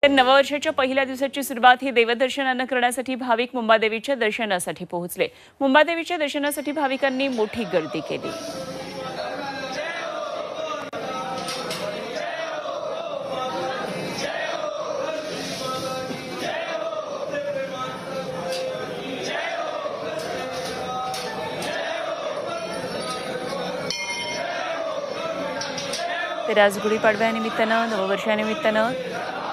तर नववर्षाच्या पहिल्या दिवसाची सुरुवात ही देवदर्शनानं करण्यासाठी भाविक मुंबादेवीच्या दर्शनासाठी पोहोचले। मुंबादेवीच्या दर्शनासाठी भाविकांनी मोठी गर्दी केली। तर आज गुढीपाडव्यानिमित्तानं नववर्षानिमित्तानं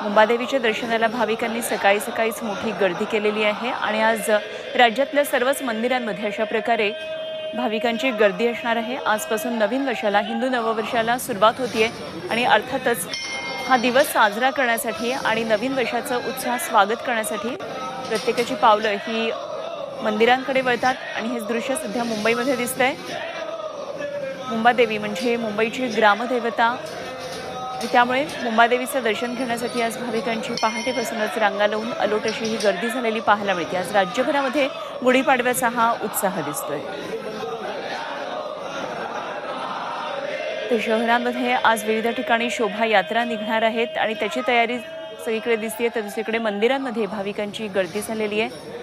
मुंबादेवीच्या दर्शनाला भाविकांनी सकाळीच मोठी गर्दी केलेली आहे आणि आज राज्यातल्या सर्वच मंदिरांमध्ये अशा प्रकारे भाविकांची गर्दी असणार आहे। आजपासून नवीन वर्षाला हिंदू नववर्षाला सुरुवात होतीये आणि अर्थातच हा दिवस साजरा करण्यासाठी आणि नवीन वर्षाचं उत्साह स्वागत करण्यासाठी प्रत्येकाची पावलं ही मंदिरांकडे वळतात आणि हे दृश्य सध्या मुंबईमध्ये दिसतंय। मुंबादेवी म्हणजे मुंबईची ग्रामदेवता, त्यामुळे मुंबादेवीचं दर्शन घेण्यासाठी आज भाविकांची पहाटेपासूनच रांगा लावून अलोट अशी ही गर्दी झालेली पाहायला मिळते। आज राज्यभरामध्ये गुढीपाडव्याचा हा उत्साह दिसतोय। तर शहरांमध्ये आज विविध ठिकाणी शोभायात्रा निघणार आहेत आणि त्याची तयारी सगळीकडे दिसते। तर दुसरीकडे मंदिरांमध्ये भाविकांची गर्दी झालेली आहे।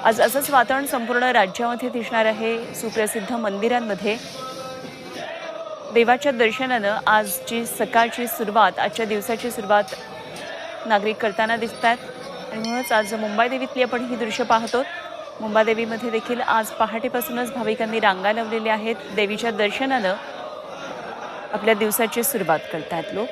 आज असंच वातावरण संपूर्ण राज्यामध्ये दिसणार आहे। सुप्रसिद्ध मंदिरांमध्ये देवाच्या दर्शनानं आजची सकाळची सुरुवात, आजच्या दिवसाची सुरुवात नागरिक करताना दिसतात आणि म्हणूनच आज मुंबादेवीतली आपण ही दृश्य पाहतो। मुंबादेवीमध्ये देखील आज पहाटेपासूनच भाविकांनी रांगा लावलेल्या आहेत। देवीच्या दर्शनानं आपल्या दिवसाची सुरुवात करतात लोक।